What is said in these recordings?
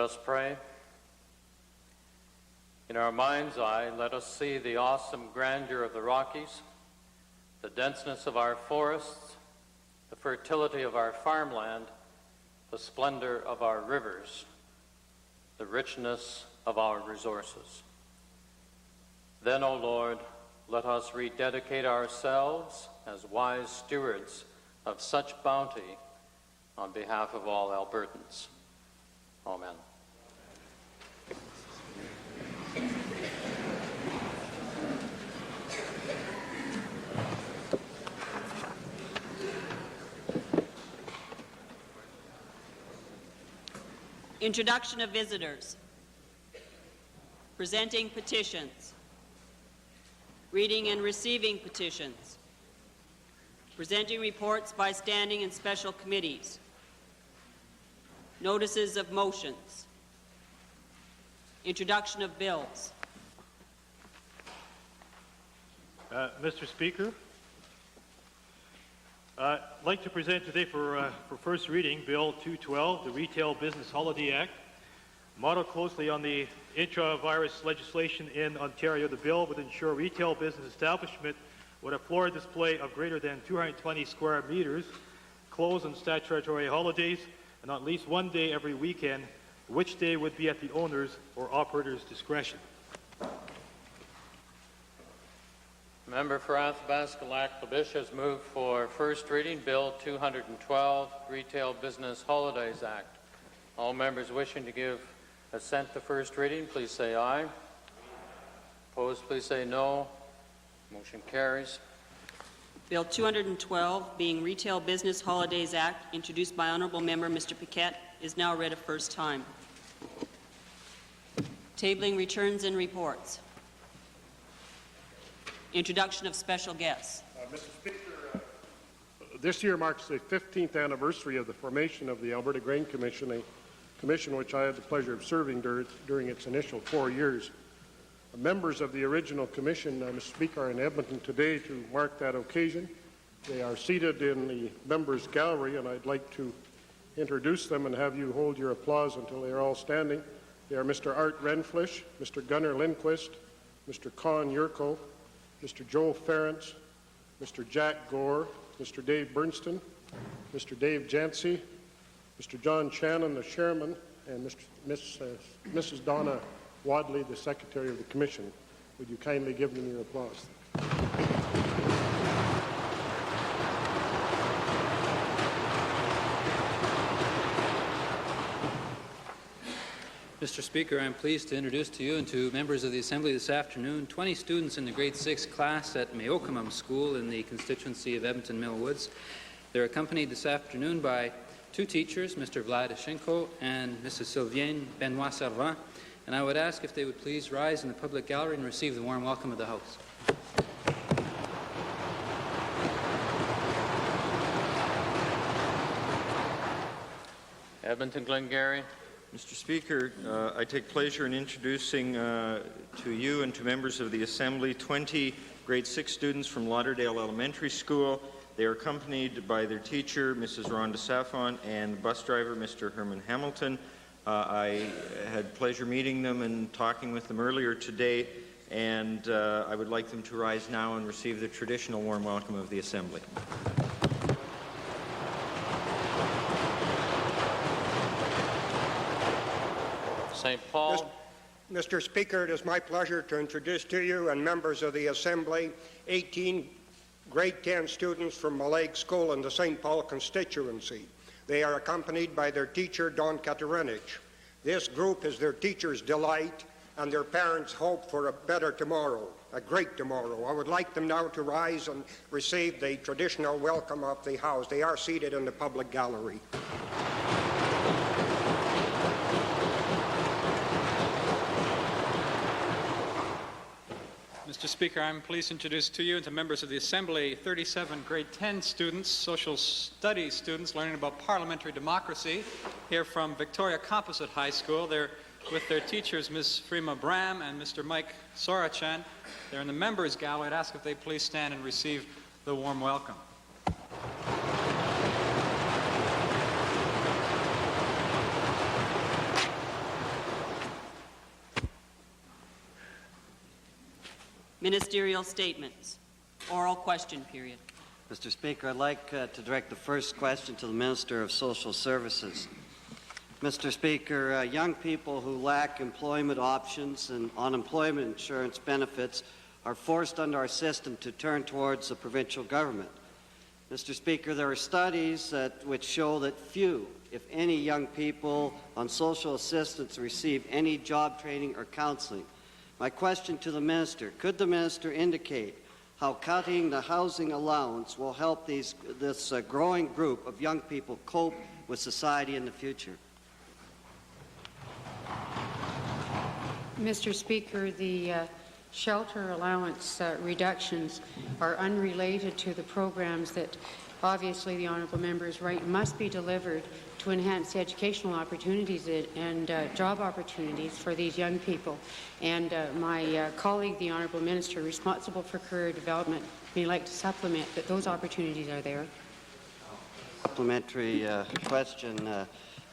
us pray. In our mind's eye, let us see the awesome grandeur of the Rockies, the denseness of our forests, the fertility of our farmland, the splendor of our rivers, the richness of our resources. Then, O Lord, let us rededicate ourselves as wise stewards of such bounty on behalf of all Albertans. Amen. Introduction of visitors. Presenting petitions. Reading and receiving petitions. Presenting reports by standing and special committees. Notices of motions. Introduction of bills. Mr. Speaker, I'd like to present today for first reading Bill 212, the Retail Business Holiday Act. Modeled closely on the intra-virus legislation in Ontario, the bill would ensure retail business establishment with a floor display of greater than 220 square meters, close on statutory holidays, and at least one day every weekend, which day would be at the owner's or operator's discretion. Member for Athabasca-Lac-La-Biche has moved for first reading Bill 212, Retail Business Holidays Act. All members wishing to give assent to first reading, please say aye. Opposed, please say no. Motion carries. Bill 212, being Retail Business Holidays Act, introduced by Honourable Member Mr. Paquette, is now read a first time. Tabling returns and reports. Introduction of special guests. Mr. Speaker, this year marks the 15th anniversary of the formation of the Alberta Grain Commission, a commission which I had the pleasure of serving during its initial 4 years. Members of the original commission, Mr. Speaker, are in Edmonton today to mark that occasion. They are seated in the members' gallery, and I'd like to introduce them and have you hold your applause until they are all standing. They are Mr. Art Renflish, Mr. Gunnar Lindquist, Mr. Con Yurko, Mr. Joe Ference, Mr. Jack Gore, Mr. Dave Bernston, Mr. Dave Jancy, Mr. John Shannon, the chairman, and Mrs. Donna Wadley, the secretary of the commission. Would you kindly give them your applause? Mr. Speaker, I'm pleased to introduce to you and to members of the Assembly this afternoon 20 students in the grade 6 class at Meokamum School in the constituency of Edmonton Mill Woods. They're accompanied this afternoon by two teachers, Mr. Vlad Ashenko and Mrs. Sylviane Benoit-Servant, and I would ask if they would please rise in the public gallery and receive the warm welcome of the House. Edmonton Glengarry. Mr. Speaker, I take pleasure in introducing to you and to members of the Assembly 20 grade 6 students from Lauderdale Elementary School. They are accompanied by their teacher, Mrs. Rhonda Saffron, and bus driver, Mr. Herman Hamilton. I had pleasure meeting them and talking with them earlier today, and I would like them to rise now and receive the traditional warm welcome of the Assembly. St. Paul. Mr. Speaker, it is my pleasure to introduce to you and members of the Assembly 18 grade 10 students from Mallaig School in the St. Paul constituency. They are accompanied by their teacher, Don Katarinich. This group is their teacher's delight and their parents' hope for a better tomorrow, a great tomorrow. I would like them now to rise and receive the traditional welcome of the House. They are seated in the public gallery. Mr. Speaker, I'm pleased to introduce to you and to members of the Assembly 37 grade 10 students, social studies students learning about parliamentary democracy here from Victoria Composite High School. They're with their teachers, Ms. Freema Bram and Mr. Mike Sorachan. They're in the members' gallery. I'd ask if they please stand and receive the warm welcome. Ministerial statements. Oral question period. Mr. Speaker, I'd like to direct the first question to the Minister of Social Services. Mr. Speaker, young people who lack employment options and unemployment insurance benefits are forced under our system to turn towards the provincial government. Mr. Speaker, there are studies which show that few, if any, young people on social assistance receive any job training or counseling. My question to the Minister, could the Minister indicate how cutting the housing allowance will help this growing group of young people cope with society in the future? Mr. Speaker, the shelter allowance reductions are unrelated to the programs that obviously the honourable member is right must be delivered to enhance educational opportunities and job opportunities for these young people. And my colleague, the honourable minister responsible for career development, may like to supplement that those opportunities are there. Supplementary question.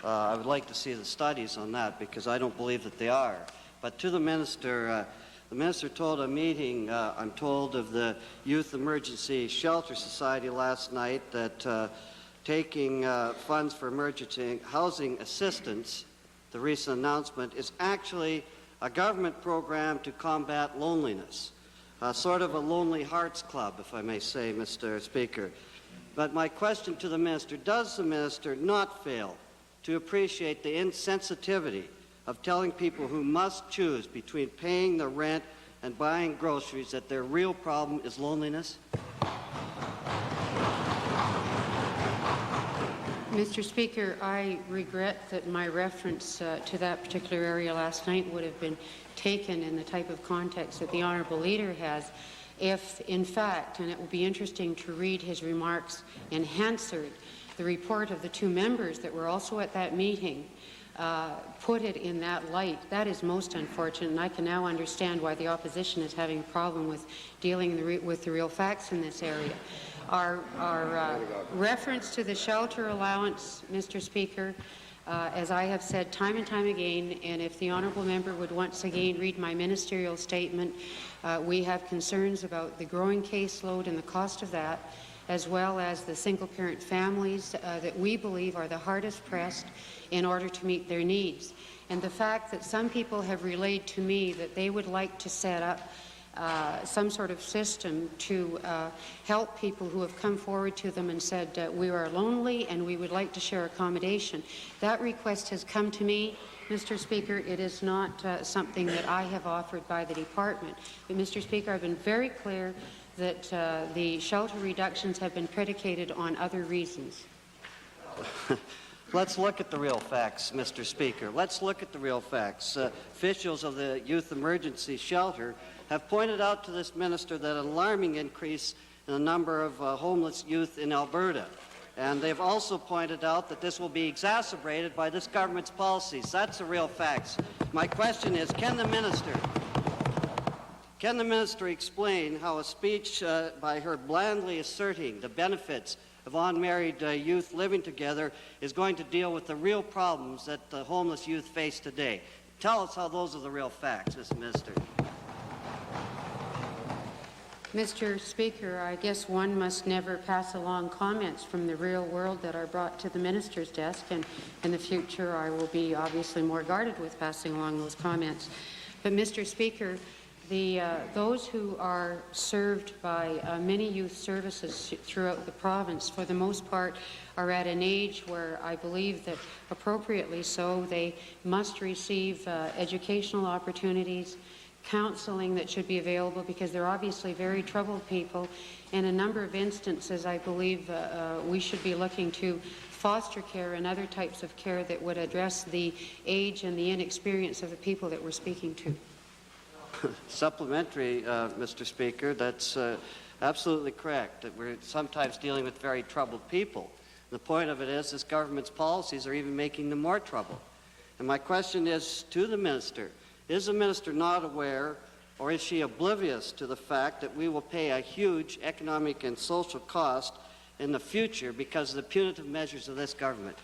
I would like to see the studies on that because I don't believe that they are. But to the minister told a meeting, I'm told, of the Youth Emergency Shelter Society last night that taking funds for emergency housing assistance, the recent announcement, is actually a government program to combat loneliness, sort of a Lonely Hearts Club, if I may say, Mr. Speaker. But my question to the minister, does the minister not fail to appreciate the insensitivity of telling people who must choose between paying the rent and buying groceries that their real problem is loneliness? Mr. Speaker, I regret that my reference to that particular area last night would have been taken in the type of context that the Honourable Leader has if, in fact, and it will be interesting to read his remarks in Hansard, the report of the two members that were also at that meeting, put it in that light. That is most unfortunate, and I can now understand why the opposition is having a problem with dealing with the real facts in this area. Our reference to the shelter allowance, Mr. Speaker, as I have said time and time again, and if the honourable member would once again read my ministerial statement, we have concerns about the growing caseload and the cost of that, as well as the single-parent families that we believe are the hardest pressed in order to meet their needs. And the fact that some people have relayed to me that they would like to set up some sort of system to help people who have come forward to them and said, we are lonely and we would like to share accommodation. That request has come to me, Mr. Speaker. It is not something that I have offered by the department. But, Mr. Speaker, I've been very clear that the shelter reductions have been predicated on other reasons. Let's look at the real facts, Mr. Speaker. Let's look at the real facts. Officials of the Youth Emergency Shelter have pointed out to this minister that an alarming increase in the number of homeless youth in Alberta. And they've also pointed out that this will be exacerbated by this government's policies. That's the real facts. My question is, can the minister explain how a speech by her blandly asserting the benefits of unmarried youth living together is going to deal with the real problems that the homeless youth face today? Tell us how those are the real facts, Mr. Minister. Mr. Speaker, I guess one must never pass along comments from the real world that are brought to the minister's desk, and in the future I will be obviously more guarded with passing along those comments. But, Mr. Speaker, those who are served by many youth services throughout the province, for the most part, are at an age where I believe that, appropriately so, they must receive educational opportunities, counseling that should be available, because they're obviously very troubled people. In a number of instances, I believe we should be looking to foster care and other types of care that would address the age and the inexperience of the people that we're speaking to. Supplementary, Mr. Speaker, that's absolutely correct, that we're sometimes dealing with very troubled people. The point of it is this government's policies are even making them more troubled. And my question is to the minister, is the minister not aware, or is she oblivious to the fact that we will pay a huge economic and social cost in the future because of the punitive measures of this government?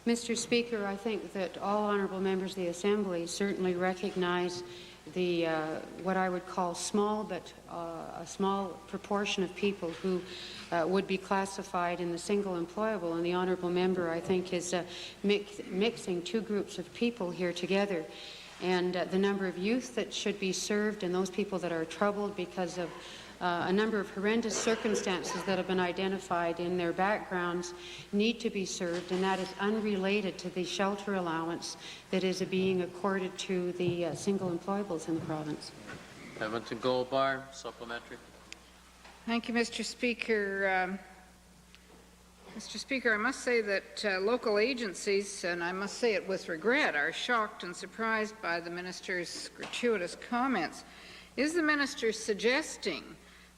Mr. Speaker, I think that all honourable members of the Assembly certainly recognize the what I would call small, but a small proportion of people who would be classified in the single employable, and the honourable member, I think, is mixing two groups of people here together. And the number of youth that should be served and those people that are troubled because of a number of horrendous circumstances that have been identified in their backgrounds need to be served, and that is unrelated to the shelter allowance that is being accorded to the single employables in the province. Edmonton Gold Bar, supplementary. Thank you, Mr. Speaker. Mr. Speaker, I must say that local agencies, and I must say it with regret, are shocked and surprised by the minister's gratuitous comments. Is the minister suggesting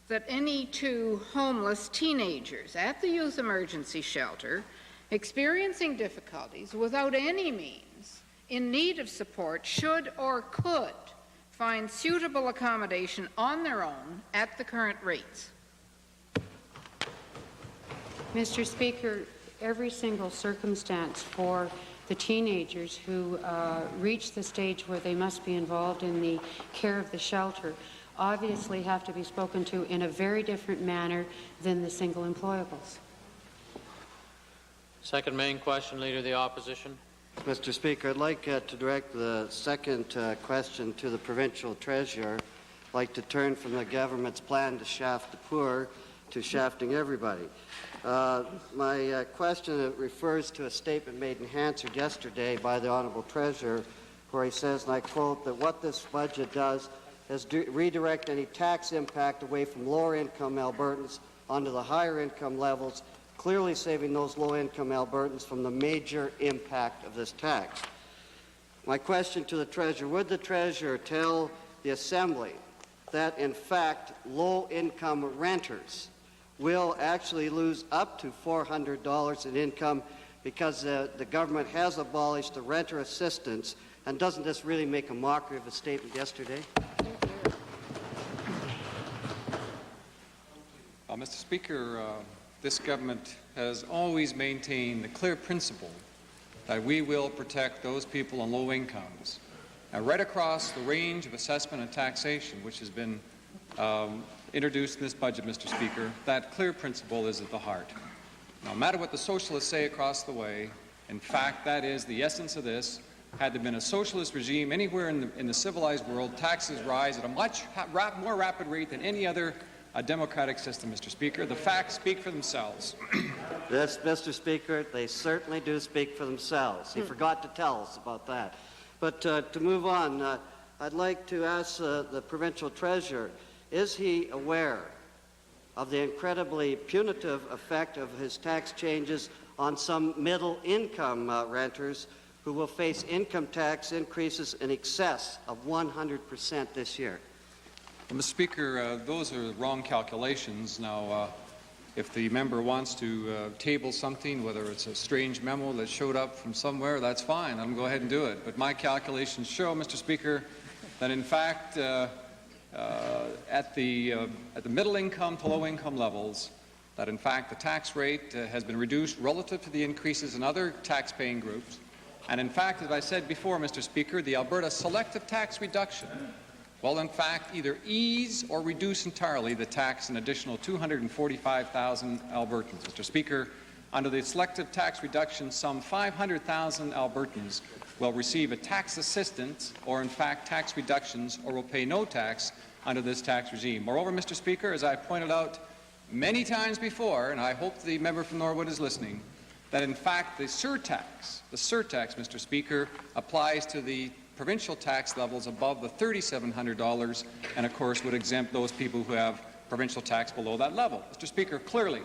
that any two homeless teenagers at the youth emergency shelter experiencing difficulties without any means in need of support should or could find suitable accommodation on their own at the current rates? Mr. Speaker, every single circumstance for the teenagers who reach the stage where they must be involved in the care of the shelter obviously have to be spoken to in a very different manner than the single employables. Second main question, Leader of the Opposition. Mr. Speaker, I'd like to direct the second question to the provincial treasurer. I'd like to turn from the government's plan to shaft the poor to shafting everybody. My question refers to a statement made in Hansard yesterday by the Honourable Treasurer, where he says, and I quote, that what this budget does is redirect any tax impact away from lower-income Albertans onto the higher-income levels, clearly saving those low-income Albertans from the major impact of this tax. My question to the Treasurer, would the Treasurer tell the Assembly that, in fact, low-income renters will actually lose up to $400 in income because the government has abolished the renter assistance? And doesn't this really make a mockery of a statement yesterday? Mr. Speaker, this government has always maintained the clear principle that we will protect those people on low incomes. Now, right across the range of assessment and taxation, which has been introduced in this budget, Mr. Speaker, that clear principle is at the heart. No matter what the socialists say across the way, in fact, that is the essence of this. Had there been a socialist regime anywhere in the civilized world, taxes rise at a much more rapid rate than any other democratic system, Mr. Speaker. The facts speak for themselves. Yes, Mr. Speaker, they certainly do speak for themselves. He forgot to tell us about that. But to move on, I'd like to ask the provincial treasurer, is he aware of the incredibly punitive effect of his tax changes on some middle-income renters who will face income tax increases in excess of 100% this year? Well, Mr. Speaker, those are wrong calculations. Now, if the member wants to table something, whether it's a strange memo that showed up from somewhere, that's fine. I'll go ahead and do it. But my calculations show, Mr. Speaker, that in fact, at the middle income to low income levels, that in fact the tax rate has been reduced relative to the increases in other tax-paying groups. And in fact, as I said before, Mr. Speaker, the Alberta selective tax reduction will in fact either ease or reduce entirely the tax an additional 245,000 Albertans. Mr. Speaker, under the selective tax reduction, some 500,000 Albertans will receive a tax assistance or in fact tax reductions or will pay no tax under this tax regime. Moreover, Mr. Speaker, as I pointed out many times before, and I hope the member from Norwood is listening, that in fact the surtax, Mr. Speaker, applies to the provincial tax levels above the $3,700 and of course would exempt those people who have provincial tax below that level. Mr. Speaker, clearly,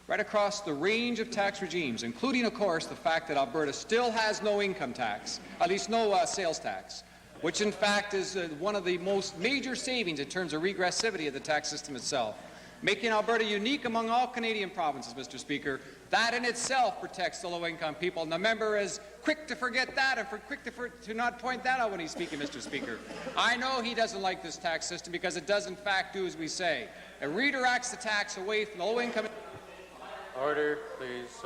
right across the range of tax regimes, including of course the fact that Alberta still has no income tax, at least no sales tax, which in fact is one of the most major savings in terms of regressivity of the tax system itself, making Alberta unique among all Canadian provinces, Mr. Speaker. That in itself protects the low-income people, and the member is quick to forget that and to not point that out when he's speaking, Mr. Speaker. I know he doesn't like this tax system because it does in fact do as we say. It redirects the tax away from the low-income. Order, please.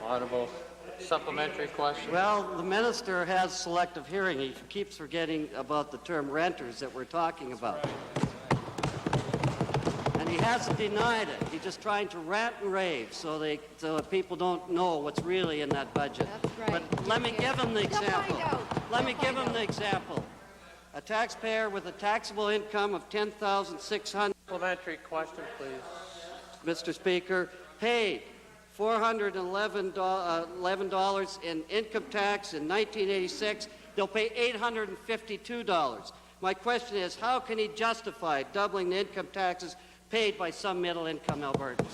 Honourable Supplementary question. Well, the minister has selective hearing. He keeps forgetting about the term renters that we're talking about. And he hasn't denied it. He's just trying to rant and rave so that people don't know what's really in that budget. That's right. But let me give him the example. Let me give him the example. A taxpayer with a taxable income of $10,600. Supplementary question, please. Mr. Speaker, paid $411 in income tax in 1986. They'll pay $852. My question is, how can he justify doubling the income taxes paid by some middle-income Albertans?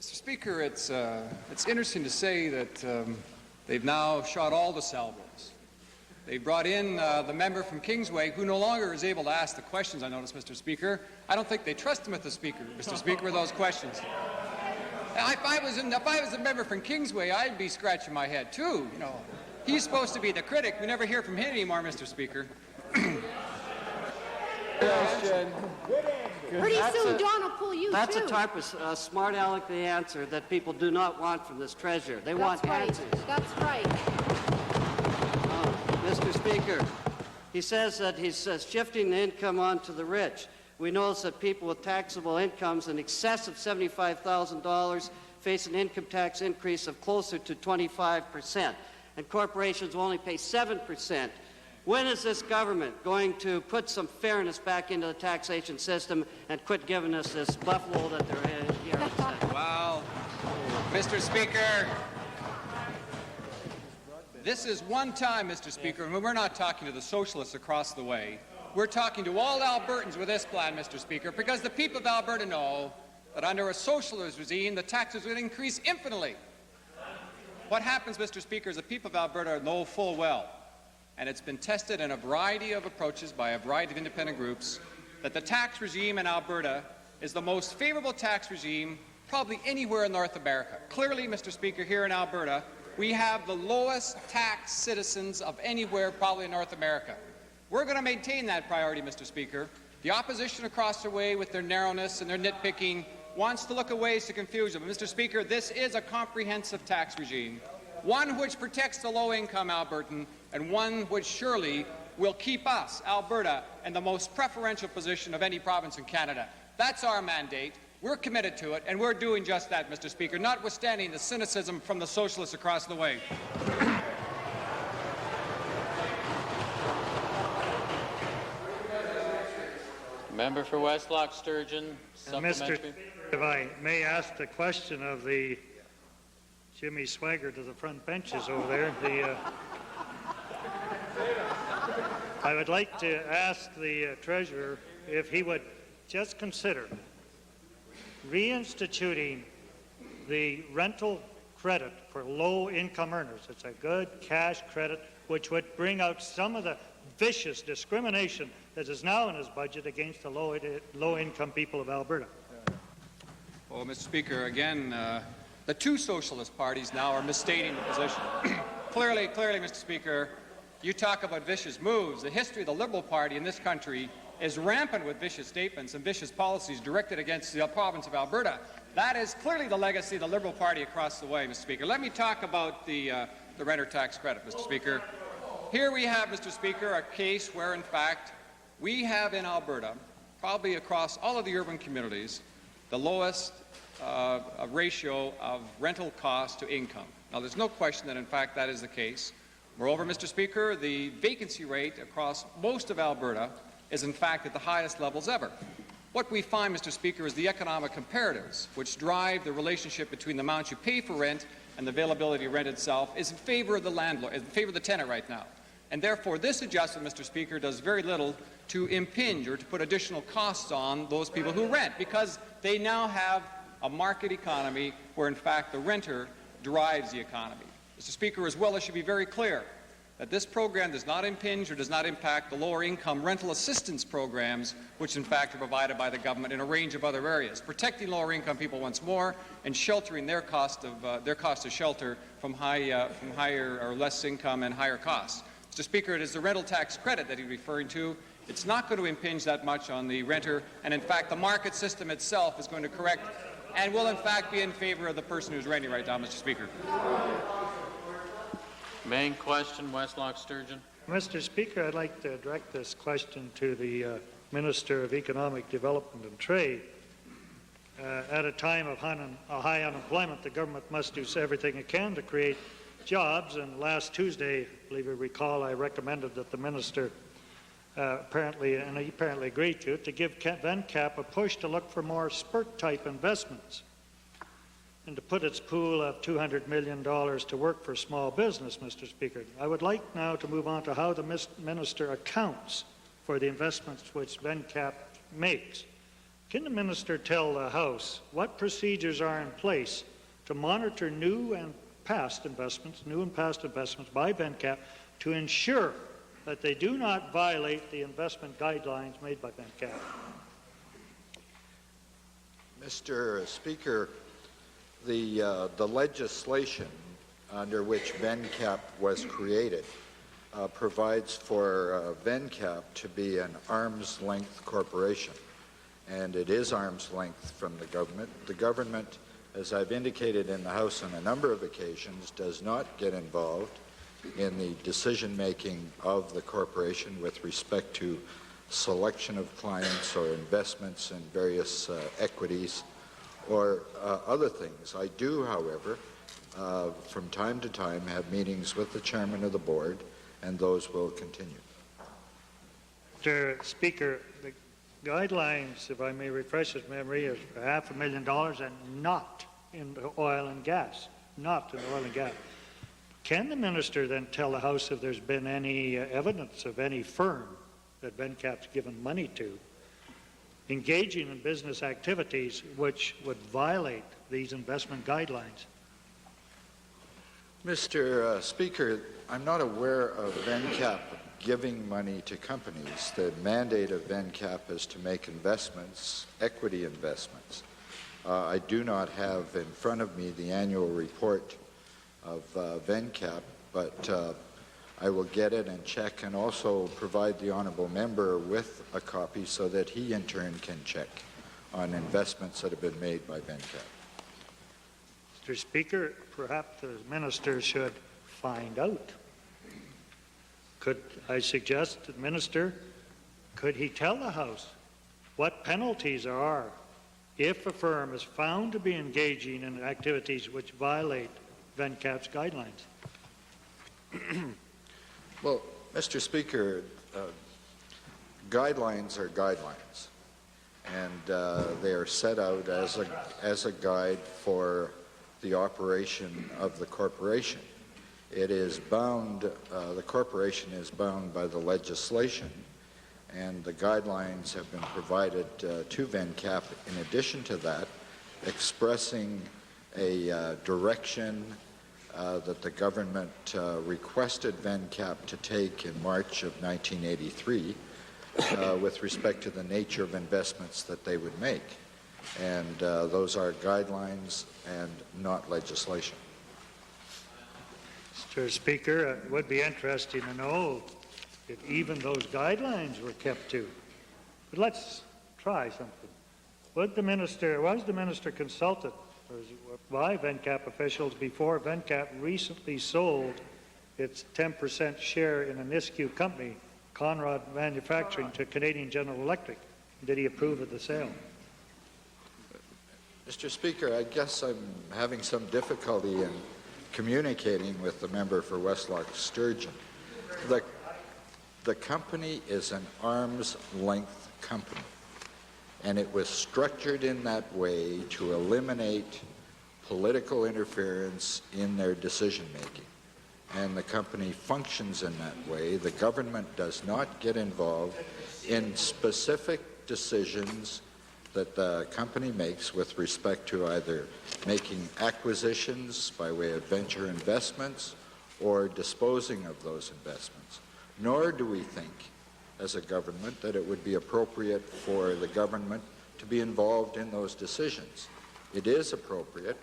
Mr. Speaker, it's interesting to say that they've now shot all the salvos. They brought in the member from Kingsway, who no longer is able to ask the questions, I notice, Mr. Speaker. I don't think they trust him Mr. Speaker, with those questions. If I was a member from Kingsway, I'd be scratching my head, too. You know, he's supposed to be the critic. We never hear from him anymore, Mr. Speaker. Pretty soon John will pull you, That's too. a type of smart alecky answer that people do not want from this treasurer. They want answers. That's right. Mr. Speaker, he says that he's shifting the income onto the rich. We notice that people with taxable incomes in excess of $75,000 face an income tax increase of closer to 25%, and corporations will only pay 7%. When is this government going to put some fairness back into the taxation system and quit giving us this buffalo that they're here? Well, Mr. Speaker, this is one time, Mr. Speaker, and we're not talking to the socialists across the way. We're talking to all Albertans with this plan, Mr. Speaker, because the people of Alberta know that under a socialist regime, the taxes would increase infinitely. What happens, Mr. Speaker, is the people of Alberta know full well, and it's been tested in a variety of approaches by a variety of independent groups, that the tax regime in Alberta is the most favorable tax regime probably anywhere in North America. Clearly, Mr. Speaker, here in Alberta, we have the lowest tax citizens of anywhere probably in North America. We're going to maintain that priority, Mr. Speaker. The opposition across the way, with their narrowness and their nitpicking, wants to look at ways to confuse them. Mr. Speaker, this is a comprehensive tax regime, one which protects the low-income Albertan, and one which surely will keep us, Alberta, in the most preferential position of any province in Canada. That's our mandate. We're committed to it, and we're doing just that, Mr. Speaker, notwithstanding the cynicism from the socialists across the way. Member for Westlock Sturgeon, supplementary. Mr. If I may ask the question of the Jimmy Swagger to the front benches over there, I would like to ask the treasurer if he would just consider reinstituting the rental credit for low-income earners. It's a good cash credit which would bring out some of the vicious discrimination that is now in his budget against the low-income people of Alberta. Well, Mr. Speaker, again, the two socialist parties now are misstating the position. Clearly, Mr. Speaker, you talk about vicious moves. The history of the Liberal Party in this country is rampant with vicious statements and vicious policies directed against the province of Alberta. That is clearly the legacy of the Liberal Party across the way, Mr. Speaker. Let me talk about the renter tax credit, Mr. Speaker. Here we have, Mr. Speaker, a case where, in fact, we have in Alberta, probably across all of the urban communities, the lowest ratio of rental cost to income. Now, there's no question that, in fact, that is the case. Moreover, Mr. Speaker, the vacancy rate across most of Alberta is, in fact, at the highest levels ever. What we find, Mr. Speaker, is the economic comparatives, which drive the relationship between the amount you pay for rent and the availability of rent itself, is in favor of the landlord, in favor of the tenant right now. And therefore, this adjustment, Mr. Speaker, does very little to impinge or to put additional costs on those people who rent, because they now have a market economy where, in fact, the renter drives the economy. Mr. Speaker, as well, it should be very clear that this program does not impinge or does not impact the lower income rental assistance programs, which in fact are provided by the government in a range of other areas, protecting lower income people once more and sheltering their cost of shelter from higher or less income and higher costs. Mr. Speaker, it is the rental tax credit that he's referring to. It's not going to impinge that much on the renter, and in fact the market system itself is going to correct and will in fact be in favor of the person who's writing right now, Mr. Speaker. Main question, Westlock Sturgeon. Mr. Speaker, I'd like to direct this question to the Minister of Economic Development and Trade. At a time of high unemployment, the government must do everything it can to create jobs, and last Tuesday, I believe you recall, I recommended that the minister he apparently agreed to it, to give VenCap a push to look for more spurt-type investments and to put its pool of $200 million to work for small business, Mr. Speaker. I would like now to move on to how the minister accounts for the investments which VenCap makes. Can the minister tell the House what procedures are in place to monitor new and past investments by VenCap to ensure that they do not violate the investment guidelines made by VenCap? Mr. Speaker, the legislation under which VenCap was created provides for VenCap to be an arm's-length corporation, and it is arm's length from the government. The government, as I've indicated in the House on a number of occasions, does not get involved in the decision-making of the corporation with respect to selection of clients or investments in various equities or other things. I do, however, from time to time have meetings with the chairman of the board, and those will continue. Mr. Speaker, the guidelines, if I may refresh his memory, is for $500,000 and not in oil and gas. Not in oil and gas. Can the minister then tell the House if there's been any evidence of any firm that VenCap's given money to engaging in business activities which would violate these investment guidelines? Mr. Speaker, I'm not aware of VenCap giving money to companies. The mandate of VenCap is to make investments, equity investments. I do not have in front of me the annual report of VenCap, but I will get it and check and also provide the honourable member with a copy so that he in turn can check on investments that have been made by VenCap. Mr. Speaker, perhaps the minister should find out. Could I suggest to the minister, could he tell the House what penalties are if a firm is found to be engaging in activities which violate VenCap's guidelines? Well, Mr. Speaker, guidelines are guidelines, and they are set out as a guide for the operation of the corporation. It is bound, the corporation is bound by the legislation, and the guidelines have been provided to VenCap in addition to that, expressing a direction that the government requested VenCap to take in March of 1983 with respect to the nature of investments that they would make. And those are guidelines and not legislation. Mr. Speaker, it would be interesting to know if even those guidelines were kept to. But let's try something. Was the minister consulted by VenCap officials before VenCap recently sold its 10% share in a Nisku company, Conrad Manufacturing, to Canadian General Electric? Did he approve of the sale? Mr. Speaker, I guess I'm having some difficulty in communicating with the member for Westlock Sturgeon. The company is an arm's length company, and it was structured in that way to eliminate political interference in their decision making. And the company functions in that way. The government does not get involved in specific decisions that the company makes with respect to either making acquisitions by way of venture investments or disposing of those investments. Nor do we think, as a government, that it would be appropriate for the government to be involved in those decisions. It is appropriate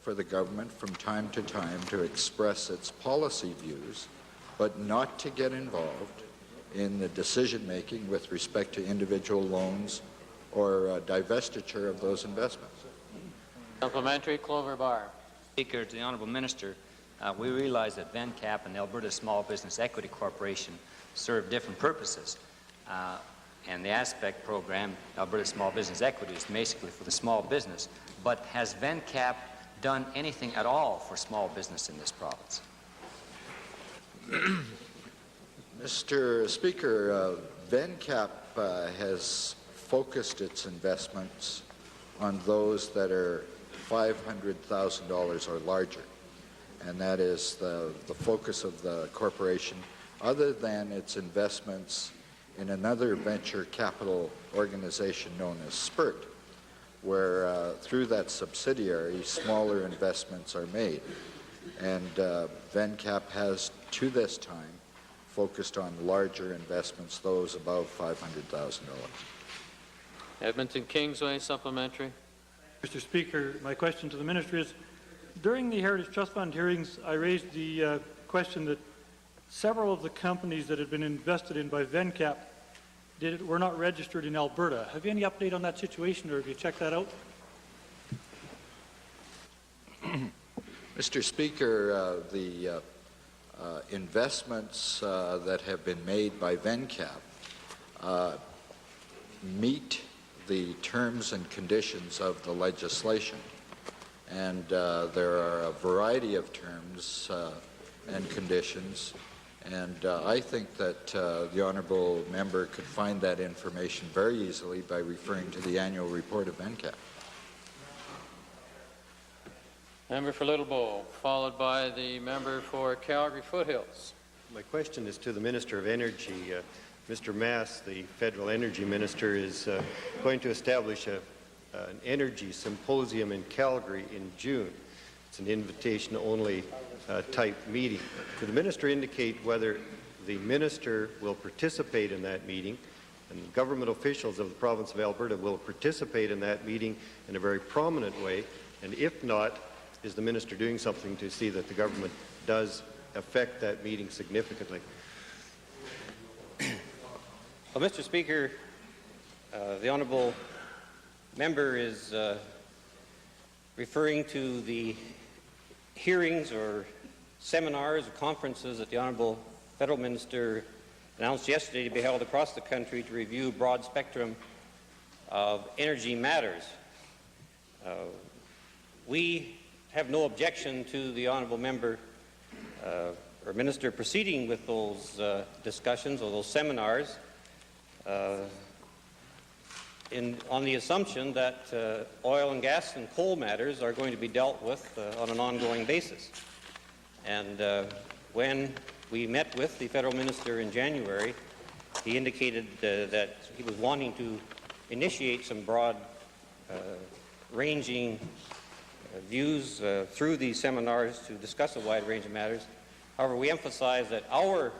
for the government from time to time to express its policy views, but not to get involved in the decision-making with respect to individual loans or divestiture of those investments. Supplementary, Clover Bar. Speaker, to the Honourable Minister, we realize that VENCAP and the Alberta Small Business Equity Corporation serve different purposes. And the Aspect program, Alberta Small Business Equity, is basically for the small business. But has VENCAP done anything at all for small business in this province? Mr. Speaker, VENCAP has focused its investments on those that are $500,000 or larger, and that is the focus of the corporation, other than its investments in another venture capital organization known as SPURT, where through that subsidiary, smaller investments are made. And VENCAP has, to this time, focused on larger investments, those above $500,000. Edmonton Kingsway, supplementary. Mr. Speaker, my question to the Minister is, during the Heritage Trust Fund hearings, I raised the question that several of the companies that had been invested in by VENCAP were not registered in Alberta. Have you any update on that situation, or have you checked that out? Mr. Speaker, the investments that have been made by VENCAP meet the terms and conditions of the legislation. And there are a variety of terms and conditions. And I think that the honourable member could find that information very easily by referring to the annual report of VENCAP. Member for Little Bow, followed by the member for Calgary Foothills. My question is to the Minister of Energy. Mr. Mass, the Federal Energy Minister, is going to establish an energy symposium in Calgary in June. It's an invitation-only type meeting. Could the Minister indicate whether the Minister will participate in that meeting, and government officials of the province of Alberta will participate in that meeting in a very prominent way, and if not, is the Minister doing something to see that the government does affect that meeting significantly? Well, Mr. Speaker, the honourable member is referring to the hearings or seminars or conferences that the honourable federal minister announced yesterday to be held across the country to review a broad spectrum of energy matters. We have no objection to the honourable member or minister proceeding with those discussions or those seminars on the assumption that oil and gas and coal matters are going to be dealt with on an ongoing basis. And when we met with the federal minister in January, he indicated that he was wanting to initiate some broad ranging views through these seminars to discuss a wide range of matters. However, we emphasize that our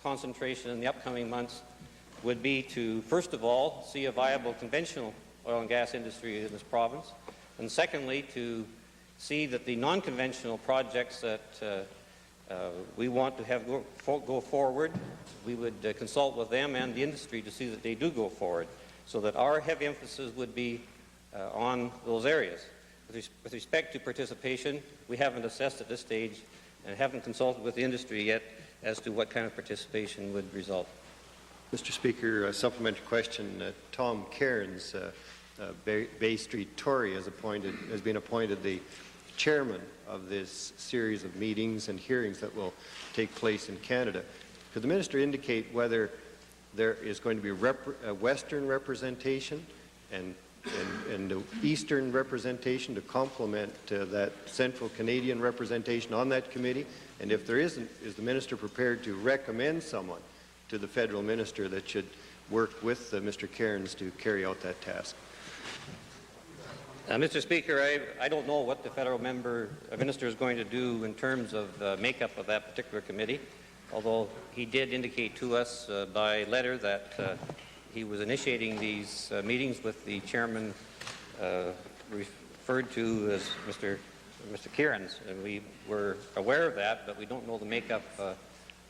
concentration in the upcoming months would be to, first of all, see a viable conventional oil and gas industry in this province, and secondly, to see that the non-conventional projects that we want to have go forward, we would consult with them and the industry to see that they do go forward, so that our heavy emphasis would be on those areas. With respect to participation, we haven't assessed at this stage and haven't consulted with the industry yet as to what kind of participation would result. Mr. Speaker, a supplementary question. Tom Cairns, Bay Street Tory, has been appointed the chairman of this series of meetings and hearings that will take place in Canada. Could the minister indicate whether there is going to be a Western representation and Eastern representation to complement that Central Canadian representation on that committee? And if there isn't, is the minister prepared to recommend someone to the federal minister that should work with Mr. Cairns to carry out that task? Mr. Speaker, I don't know what the federal minister is going to do in terms of makeup of that particular committee, although he did indicate to us by letter that he was initiating these meetings with the chairman referred to as Mr. Cairns, and we were aware of that, but we don't know the makeup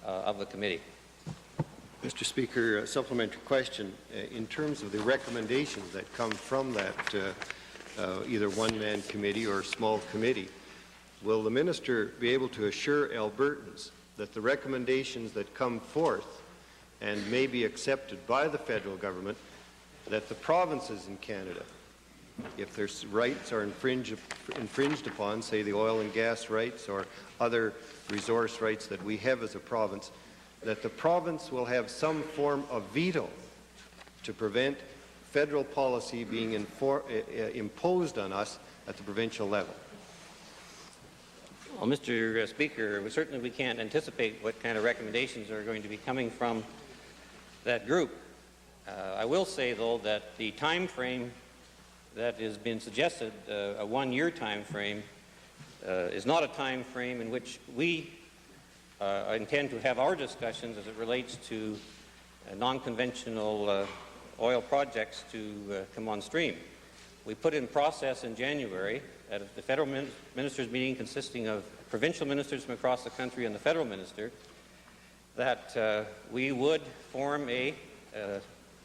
of the committee. Mr. Speaker, a supplementary question. In terms of the recommendations that come from that either one-man committee or small committee. Will the minister be able to assure Albertans that the recommendations that come forth and may be accepted by the federal government, that the provinces in Canada, if their rights are infringed upon, say the oil and gas rights or other resource rights that we have as a province, that the province will have some form of veto to prevent federal policy being imposed on us at the provincial level? Well, Mr. Speaker, certainly we can't anticipate what kind of recommendations are going to be coming from that group. I will say, though, that the time frame that has been suggested, a one-year time frame, is not a time frame in which we intend to have our discussions as it relates to non-conventional oil projects to come on stream. We put in process in January at the federal ministers' meeting consisting of provincial ministers from across the country and the federal minister that we would form a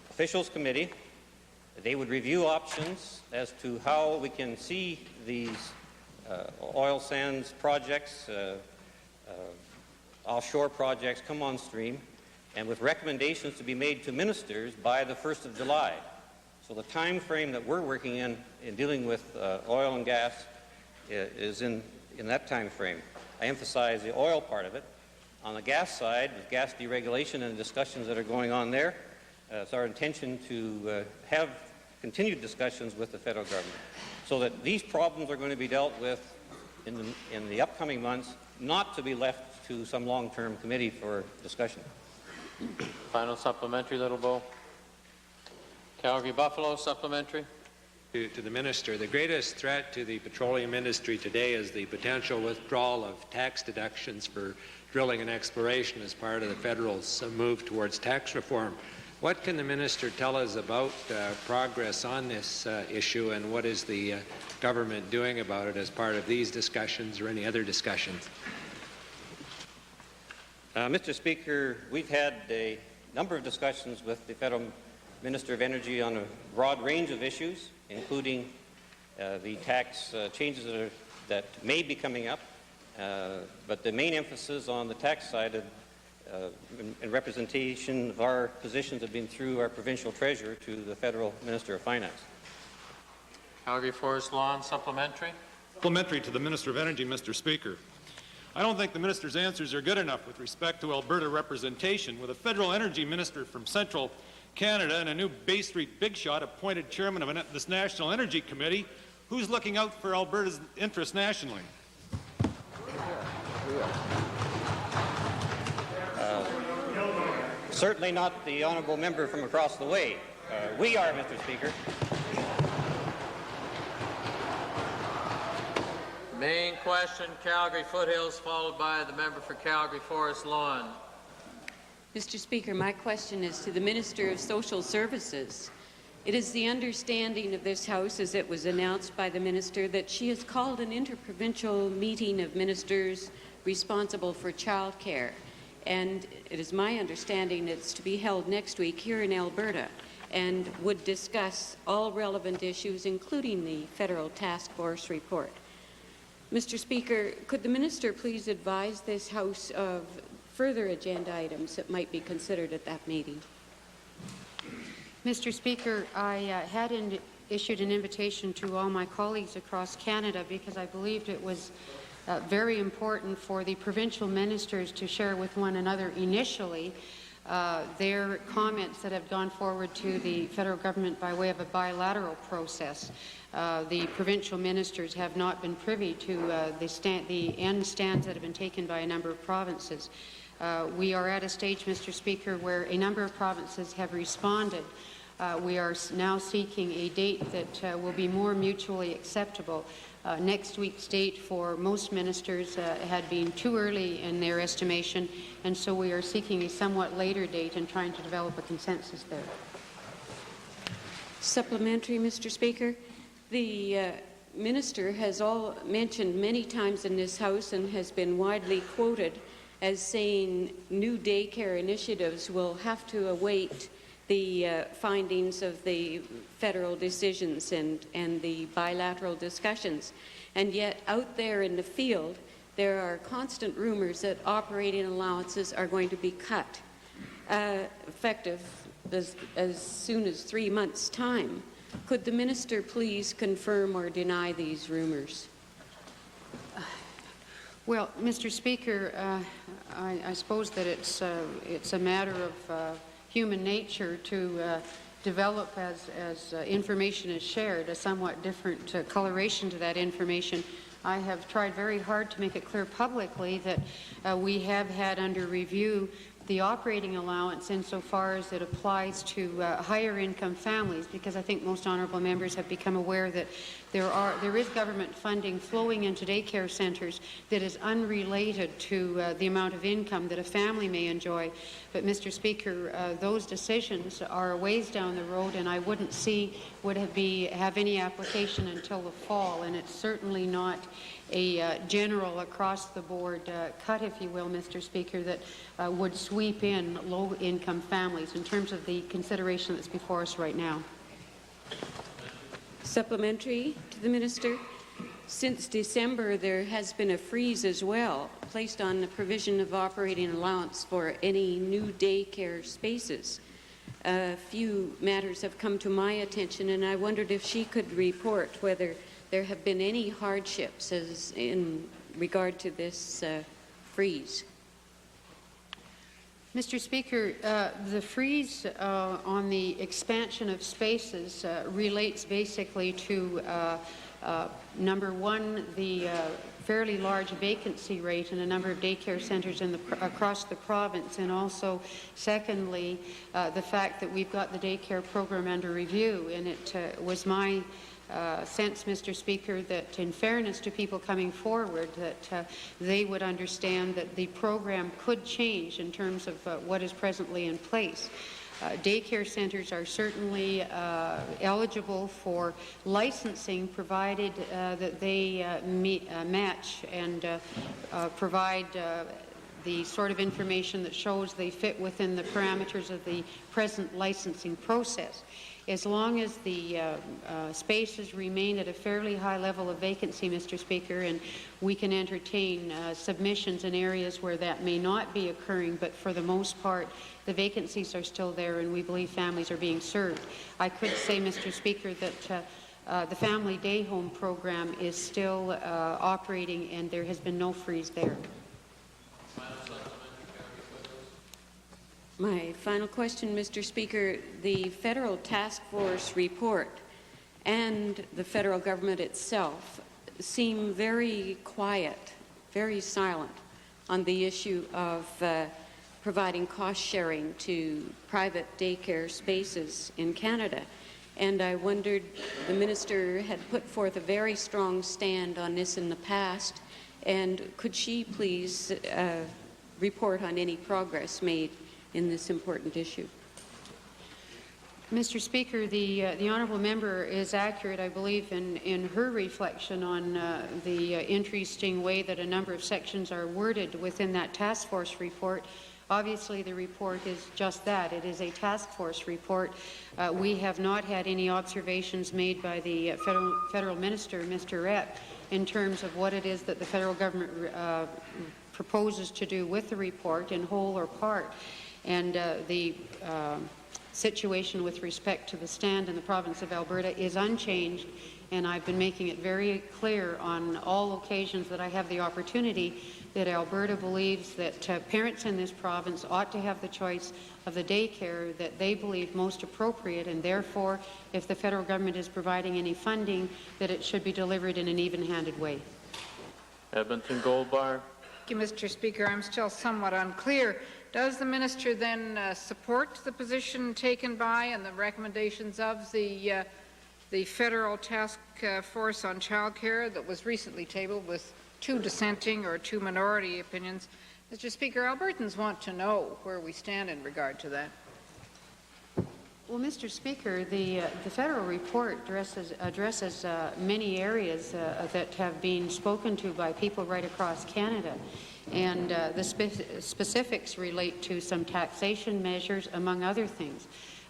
officials committee. They would review options as to how we can see these oil sands projects, offshore projects come on stream, and with recommendations to be made to ministers by the 1st of July. So the time frame that we're working in dealing with oil and gas is in that time frame. I emphasize the oil part of it. On the gas side, with gas deregulation and the discussions that are going on there, it's our intention to have continued discussions with the federal government so that these problems are going to be dealt with in the upcoming months, not to be left to some long-term committee for discussion. Final supplementary, Littlebow. Calgary-Buffalo supplementary. To the minister, the greatest threat to the petroleum industry today is the potential withdrawal of tax deductions for drilling and exploration as part of the federal's move towards tax reform. What can the minister tell us about progress on this issue, and what is the government doing about it as part of these discussions or any other discussions? Mr. Speaker, we've had a number of discussions with the federal Minister of Energy on a broad range of issues, including the tax changes that may be coming up, but the main emphasis on the tax side in representation of our positions have been through our provincial treasurer to the federal Minister of Finance. Calgary Forest Lawn supplementary. Supplementary to the Minister of Energy, Mr. Speaker. I don't think the minister's answers are good enough with respect to Alberta representation. With a federal energy minister from central Canada and a new Bay Street big shot appointed chairman of this National Energy Committee, who's looking out for Alberta's interests nationally? Certainly not the honourable member from across the way. We are, Mr. Speaker. Main question, Calgary Foothills, followed by the member for Calgary Forest Lawn. Mr. Speaker, my question is to the Minister of Social Services. It is the understanding of this House, as it was announced by the Minister, that she has called an interprovincial meeting of ministers responsible for child care. And it is my understanding it's to be held next week here in Alberta and would discuss all relevant issues, including the Federal Task Force report. Mr. Speaker, could the Minister please advise this House of further agenda items that might be considered at that meeting? Mr. Speaker, I had issued an invitation to all my colleagues across Canada because I believed it was very important for the provincial ministers to share with one another initially their comments that have gone forward to the federal government by way of a bilateral process. The provincial ministers have not been privy to the end stands that have been taken by a number of provinces. We are at a stage, Mr. Speaker, where a number of provinces have responded. We are now seeking a date that will be more mutually acceptable. Next week's date for most ministers had been too early in their estimation, and so we are seeking a somewhat later date and trying to develop a consensus there. Supplementary, Mr. Speaker. The Minister has mentioned many times in this House and has been widely quoted as saying new daycare initiatives will have to await the findings of the federal decisions and the bilateral discussions. And yet out there in the field, there are constant rumors that operating allowances are going to be cut, effective as soon as 3 months' time. Could the minister please confirm or deny these rumors? Well, Mr. Speaker, I suppose that it's a matter of human nature to develop as information is shared a somewhat different coloration to that information. I have tried very hard to make it clear publicly that we have had under review the operating allowance insofar as it applies to higher income families, because I think most honourable members have become aware that there is government funding flowing into daycare centres that is unrelated to the amount of income that a family may enjoy. But, Mr. Speaker, those decisions are a ways down the road, and I wouldn't see would have any application until the fall, and it's certainly not a general across-the-board cut, if you will, Mr. Speaker, that would sweep in low-income families in terms of the consideration that's before us right now. Supplementary to the minister. Since December, there has been a freeze as well placed on the provision of operating allowance for any new daycare spaces. A few matters have come to my attention, and I wondered if she could report whether there have been any hardships as in regard to this freeze. Mr. Speaker, the freeze on the expansion of spaces relates basically to, number one, the fairly large vacancy rate in a number of daycare centres across the province, and also, secondly, the fact that we've got the daycare program under review. And it was my sense, Mr. Speaker, that in fairness to people coming forward, that they would understand that the program could change in terms of what is presently in place. Daycare centres are certainly eligible for licensing, provided that they match and provide the sort of information that shows they fit within the parameters of the present licensing process. As long as the spaces remain at a fairly high level of vacancy, Mr. Speaker, and we can entertain submissions in areas where that may not be occurring, but for the most part, the vacancies are still there, and we believe families are being served. I could say, Mr. Speaker, that the Family Day Home program is still operating, and there has been no freeze there. My final question, Mr. Speaker, the federal task force report and the federal government itself seem very quiet, very silent on the issue of providing cost sharing to private daycare spaces in Canada. And I wondered, the minister had put forth a very strong stand on this in the past, and could she please report on any progress made in this important issue? Mr. Speaker, the honourable member is accurate, I believe, in her reflection on the interesting way that a number of sections are worded within that task force report. Obviously, the report is just that. It is a task force report. We have not had any observations made by the federal minister, Mr. Rett, in terms of what it is that the federal government proposes to do with the report in whole or part. And the situation with respect to the stand in the province of Alberta is unchanged, and I've been making it very clear on all occasions that I have the opportunity that Alberta believes that parents in this province ought to have the choice of the daycare that they believe most appropriate, and therefore, if the federal government is providing any funding, that it should be delivered in an even-handed way. Edmonton Goldbar. Thank you, Mr. Speaker. I'm still somewhat unclear. Does the minister then support the position taken by and the recommendations of the federal task force on childcare that was recently tabled with 2 dissenting or 2 minority opinions? Mr. Speaker, Albertans want to know where we stand in regard to that. Well, Mr. Speaker, the federal report addresses many areas that have been spoken to by people right across Canada. And the specifics relate to some taxation measures, among other things.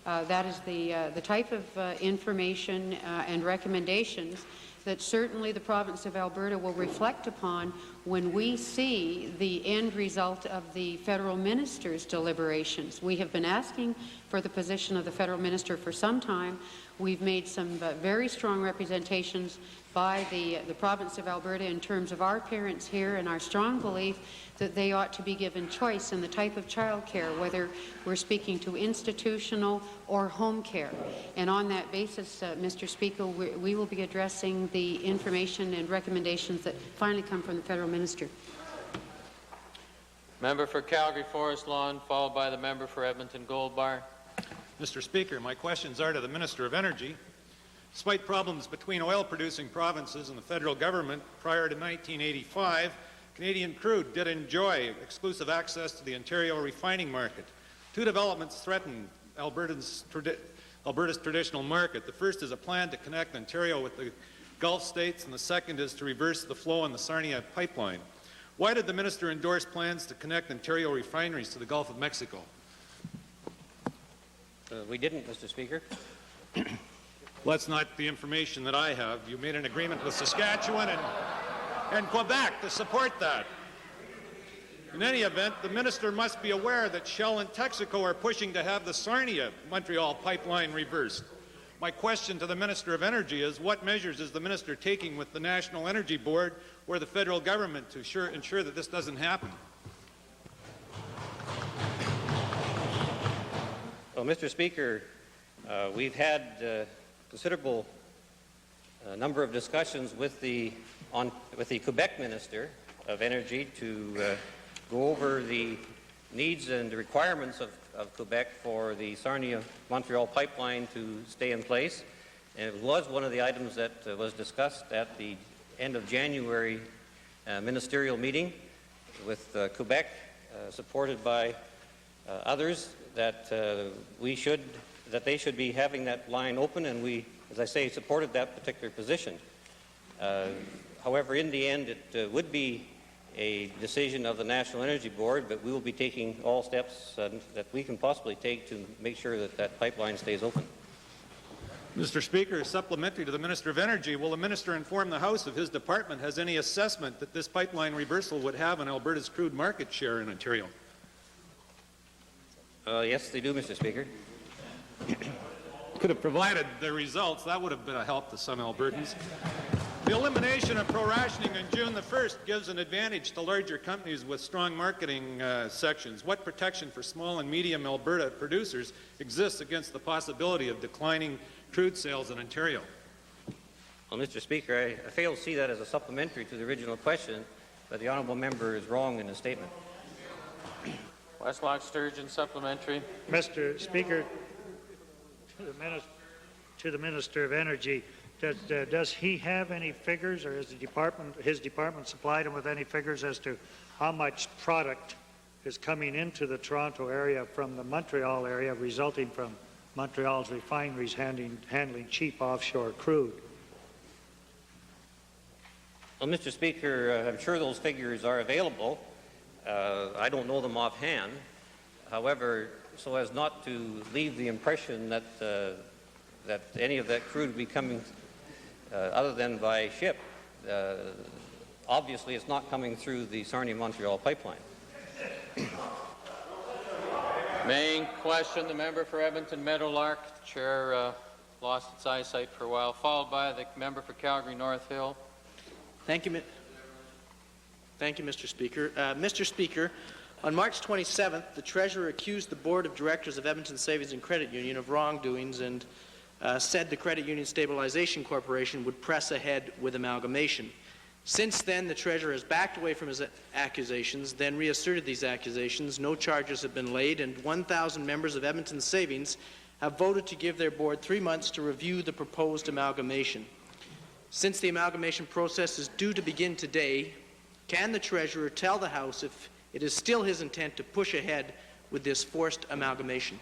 That is the type of information and recommendations that certainly the province of Alberta will reflect upon when we see the end result of the federal minister's deliberations. We have been asking for the position of the federal minister for some time. We've made some very strong representations by the province of Alberta in terms of our parents here and our strong belief that they ought to be given choice in the type of child care, whether we're speaking to institutional or home care. And on that basis, Mr. Speaker, we will be addressing the information and recommendations that finally come from the federal minister. Member for Calgary Forest Lawn, followed by the member for Edmonton Gold Bar. Mr. Speaker, my questions are to the Minister of Energy. Despite problems between oil-producing provinces and the federal government prior to 1985, Canadian crude did enjoy exclusive access to the Ontario refining market. Two developments threaten Alberta's traditional market. The first is a plan to connect Ontario with the Gulf states, and the second is to reverse the flow on the Sarnia pipeline. Why did the minister endorse plans to connect Ontario refineries to the Gulf of Mexico? We didn't, Mr. Speaker. Well, that's not the information that I have. You made an agreement with Saskatchewan and Quebec to support that. In any event, the minister must be aware that Shell and Texaco are pushing to have the Sarnia-Montreal pipeline reversed. My question to the Minister of Energy is, what measures is the minister taking with the National Energy Board or the federal government to ensure that this doesn't happen? Well, Mr. Speaker, we've had considerable number of discussions with the Quebec Minister of Energy to go over the needs and the requirements of Quebec for the Sarnia-Montreal pipeline to stay in place. And it was one of the items that was discussed at the end of January ministerial meeting with Quebec, supported by others, that they should be having that line open, and we, as I say, supported that particular position. However, in the end, it would be a decision of the National Energy Board, but we will be taking all steps that we can possibly take to make sure that that pipeline stays open. Mr. Speaker, supplementary to the Minister of Energy, will the minister inform the House if his department has any assessment that this pipeline reversal would have on Alberta's crude market share in Ontario? Yes, they do, Mr. Speaker. Could have provided the results. That would have been a help to some Albertans. The elimination of pro-rationing on June the 1st gives an advantage to larger companies with strong marketing sections. What protection for small and medium Alberta producers exists against the possibility of declining crude sales in Ontario? Well, Mr. Speaker, I fail to see that as a supplementary to the original question, but the honourable member is wrong in his statement. Westlock Sturgeon, supplementary. Mr. Speaker, to the Minister of Energy, does he have any figures, or has his department supplied him with any figures as to how much product is coming into the Toronto area from the Montreal area, resulting from Montreal's refineries handling cheap offshore crude? Well, Mr. Speaker, I'm sure those figures are available. I don't know them offhand. However, so as not to leave the impression that that any of that crude would be coming other than by ship, obviously it's not coming through the Sarnia-Montreal pipeline. Main question, the member for Edmonton Meadowlark. The chair lost its eyesight for a while, followed by the member for Calgary North Hill. Thank you, Mr. Speaker. Mr. Speaker, on March 27th, the Treasurer accused the Board of Directors of Edmonton Savings and Credit Union of wrongdoings and said the Credit Union Stabilization Corporation would press ahead with amalgamation. Since then, the Treasurer has backed away from his accusations, then reasserted these accusations. No charges have been laid, and 1,000 members of Edmonton Savings have voted to give their board 3 months to review the proposed amalgamation. Since the amalgamation process is due to begin today, can the Treasurer tell the House if it is still his intent to push ahead with this forced amalgamation?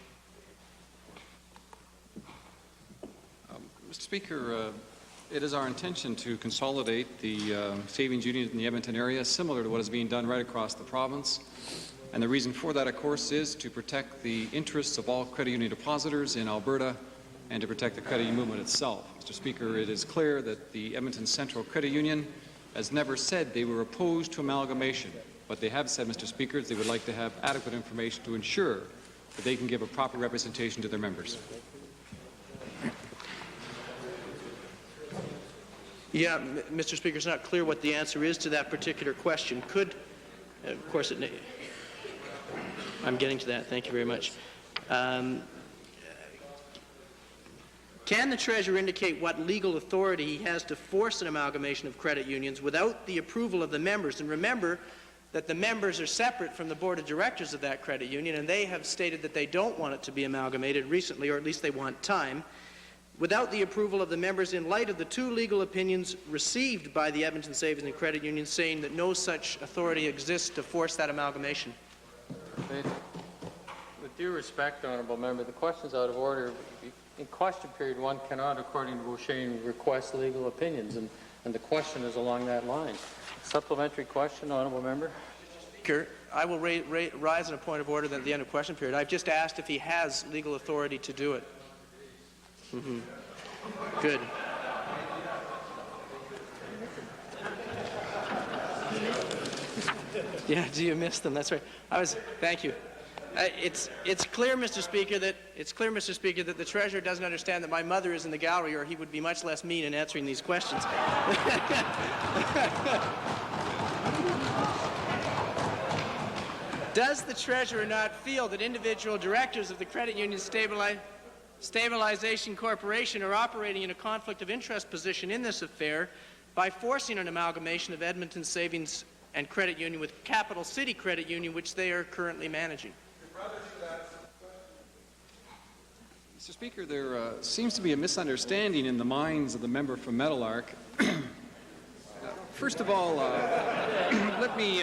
Mr. Speaker, it is our intention to consolidate the savings unions in the Edmonton area, similar to what is being done right across the province. And the reason for that, of course, is to protect the interests of all credit union depositors in Alberta and to protect the credit union movement itself. Mr. Speaker, it is clear that the Edmonton Central Credit Union has never said they were opposed to amalgamation. What they have said, Mr. Speaker, is they would like to have adequate information to ensure that they can give a proper representation to their members. Yeah, Mr. Speaker, it's not clear what the answer is to that particular question. Could, of course, I'm getting to that. Thank you very much. Can the Treasurer indicate what legal authority he has to force an amalgamation of credit unions without the approval of the members? And remember that the members are separate from the Board of Directors of that credit union, and they have stated that they don't want it to be amalgamated recently, or at least they want time. Without the approval of the members, in light of the two legal opinions received by the Edmonton Savings and Credit Union saying that no such authority exists to force that amalgamation. With due respect, Honourable Member, the question's out of order. In question period, one cannot, according to Boucher, request legal opinions, and the question is along that line. Supplementary question, Honourable Member. Speaker, I will rise on a point of order at the end of question period. I've just asked if he has legal authority to do it. Good. Yeah, do you miss them? That's right. Thank you. It's clear, Mr. Speaker, that the Treasurer doesn't understand that my mother is in the gallery, or he would be much less mean in answering these questions. Does the Treasurer not feel that individual directors of the Credit Union Stabilization Corporation are operating in a conflict of interest position in this affair by forcing an amalgamation of Edmonton Savings and Credit Union with Capital City Credit Union, which they are currently managing? Mr. Speaker, there seems to be a misunderstanding in the minds of the member from Meadowlark. First of all, let me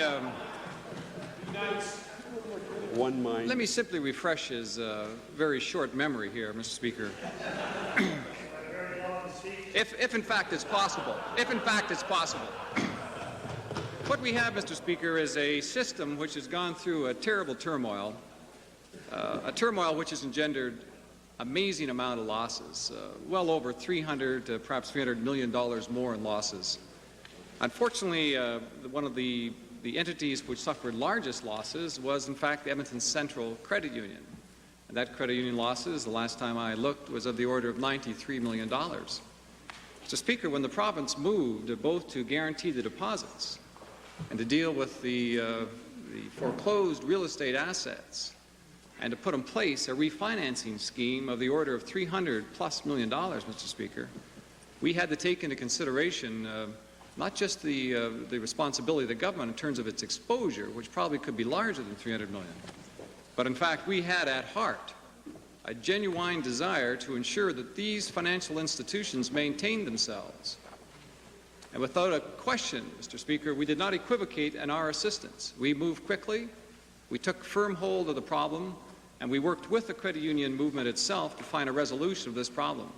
simply refresh his very short memory here, Mr. Speaker. If in fact it's possible. What we have, Mr. Speaker, is a system which has gone through a terrible turmoil, which has engendered amazing amount of losses, well over perhaps $300 million more in losses. Unfortunately, one of the entities which suffered largest losses was, in fact, the Edmonton Central Credit Union. And that credit union losses, the last time I looked, was of the order of $93 million. Mr. Speaker, when the province moved both to guarantee the deposits and to deal with the foreclosed real estate assets and to put in place a refinancing scheme of the order of $300+ million, Mr. Speaker, we had to take into consideration not just the responsibility of the government in terms of its exposure, which probably could be larger than $300 million, but in fact we had at heart a genuine desire to ensure that these financial institutions maintained themselves. And without a question, Mr. Speaker, we did not equivocate in our assistance. We moved quickly, we took firm hold of the problem, and we worked with the credit union movement itself to find a resolution of this problem.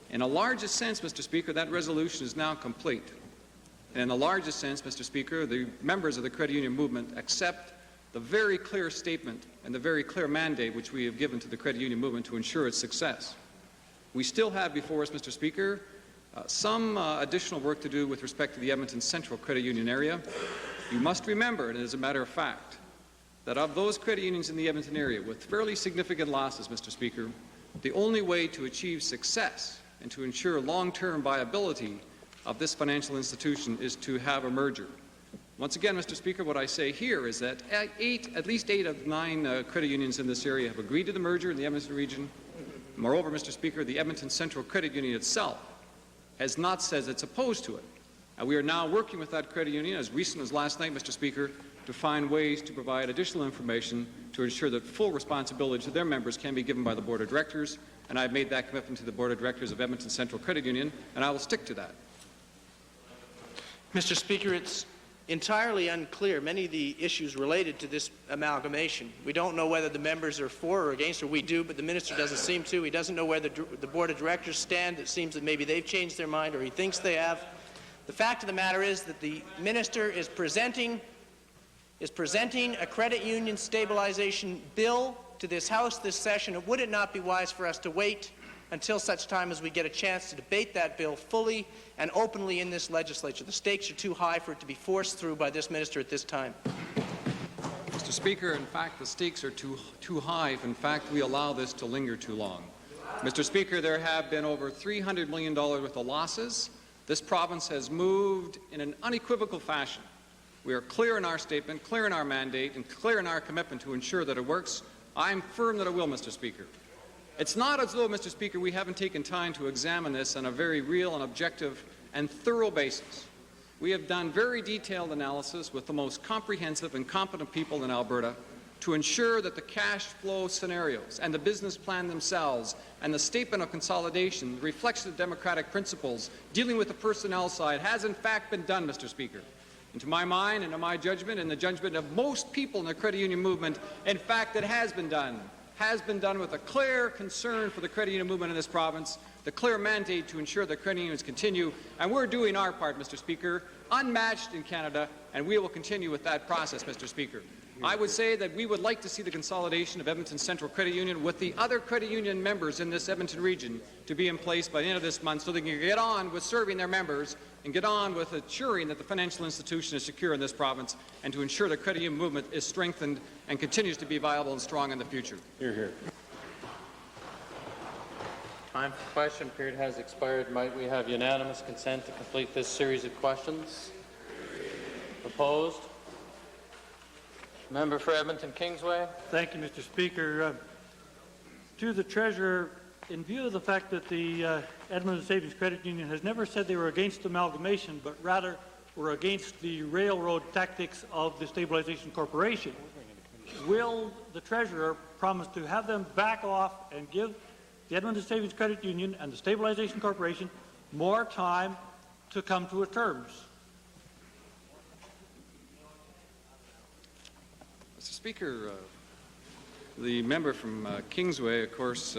In a largest sense, Mr. Speaker, that resolution is now complete. And in the largest sense, Mr. Speaker, the members of the credit union movement accept the very clear statement and the very clear mandate which we have given to the credit union movement to ensure its success. We still have before us, Mr. Speaker, some additional work to do with respect to the Edmonton Central Credit Union area. You must remember, and as a matter of fact, that of those credit unions in the Edmonton area with fairly significant losses, Mr. Speaker, the only way to achieve success and to ensure long-term viability of this financial institution is to have a merger. Once again, Mr. Speaker, what I say here is that at least 8 of 9 credit unions in this area have agreed to the merger in the Edmonton region. Moreover, Mr. Speaker, the Edmonton Central Credit Union itself has not said it's opposed to it. And we are now working with that credit union, as recent as last night, Mr. Speaker, to find ways to provide additional information to ensure that full responsibility to their members can be given by the Board of Directors. And I've made that commitment to the Board of Directors of Edmonton Central Credit Union, and I will stick to that. Mr. Speaker, it's entirely unclear many of the issues related to this amalgamation. We don't know whether the members are for or against, or we do, but the minister doesn't seem to. He doesn't know where the Board of Directors stand. It seems that maybe they've changed their mind, or he thinks they have. The fact of the matter is that the minister is presenting is presenting a credit union stabilization bill to this House this session. Would it not be wise for us to wait until such time as we get a chance to debate that bill fully and openly in this legislature? The stakes are too high for it to be forced through by this minister at this time. Mr. Speaker, in fact, the stakes are too high if, in fact, we allow this to linger too long. Mr. Speaker, there have been over $300 million worth of losses. This province has moved in an unequivocal fashion. We are clear in our statement, clear in our mandate, and clear in our commitment to ensure that it works. I am firm that it will, Mr. Speaker. It's not as though, Mr. Speaker, we haven't taken time to examine this on a very real and objective and thorough basis. We have done very detailed analysis with the most comprehensive and competent people in Alberta to ensure that the cash flow scenarios and the business plan themselves and the statement of consolidation reflects the democratic principles dealing with the personnel side has in fact been done, Mr. Speaker. And to my mind and to my judgment and the judgment of most people in the credit union movement, in fact, it has been done with a clear concern for the credit union movement in this province, the clear mandate to ensure that credit unions continue, and we're doing our part, Mr. Speaker, unmatched in Canada, and we will continue with that process, Mr. Speaker. I would say that we would like to see the consolidation of Edmonton Central Credit Union with the other credit union members in this Edmonton region to be in place by the end of this month so they can get on with serving their members and get on with ensuring that the financial institution is secure in this province and to ensure the credit union movement is strengthened and continues to be viable and strong in the future. Hear, hear. Time for question period has expired. Might we have unanimous consent to complete this series of questions? Opposed? Member for Edmonton Kingsway. Thank you, Mr. Speaker. To the Treasurer, in view of the fact that the Edmonton Savings Credit Union has never said they were against amalgamation, but rather were against the railroad tactics of the Stabilization Corporation, will the Treasurer promise to have them back off and give the Edmonton Savings Credit Union and the Stabilization Corporation more time to come to terms? Mr. Speaker, the member from Kingsway, of course,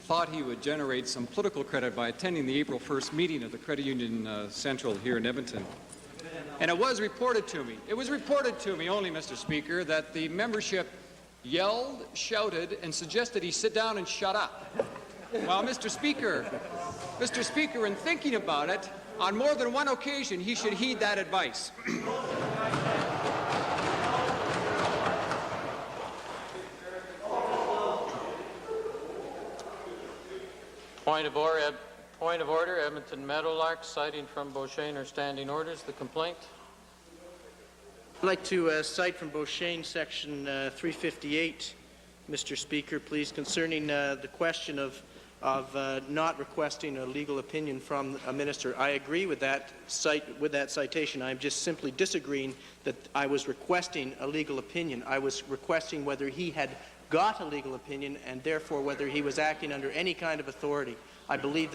thought he would generate some political credit by attending the April 1st meeting of the Credit Union Central here in Edmonton. And it was reported to me only, Mr. Speaker, that the membership yelled, shouted, and suggested he sit down and shut up. Well, Mr. Speaker, in thinking about it, on more than one occasion, he should heed that advice. Point of order, Edmonton Meadowlark, citing from Beauchesne or standing orders. The complaint. I'd like to cite from Beauchesne, Section 358, Mr. Speaker, please, concerning the question of not requesting a legal opinion from a minister. I agree with that citation. I'm just simply disagreeing that I was requesting a legal opinion. I was requesting whether he had got a legal opinion and therefore whether he was acting under any kind of authority. I believe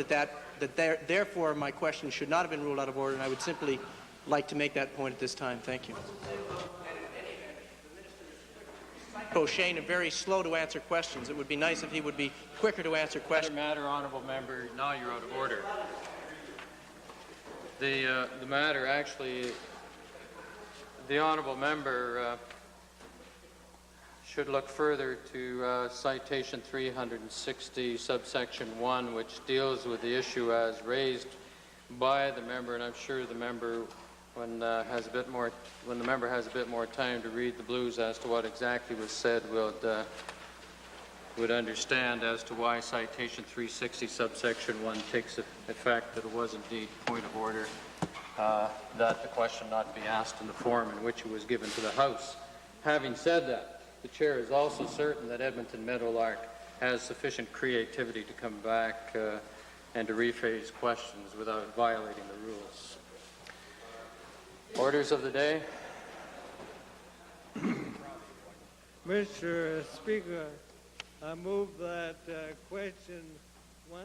therefore my question should not have been ruled out of order, and I would simply like to make that point at this time. Thank you. Beauchesne is very slow to answer questions. It would be nice if he would be quicker to answer questions. Matter, honourable member. Now you're out of order. The matter actually, the honourable member should look further to citation 360, subsection 1, which deals with the issue as raised by the member, and I'm sure the member, when the member has a bit more time to read the blues as to what exactly was said, would understand as to why citation 360, subsection 1 takes effect, that it was indeed point of order, that the question not be asked in the form in which it was given to the House. Having said that, the Chair is also certain that Edmonton Meadowlark has sufficient creativity to come back and to rephrase questions without violating the rules. Orders of the day. Mr. Speaker, I move that question 1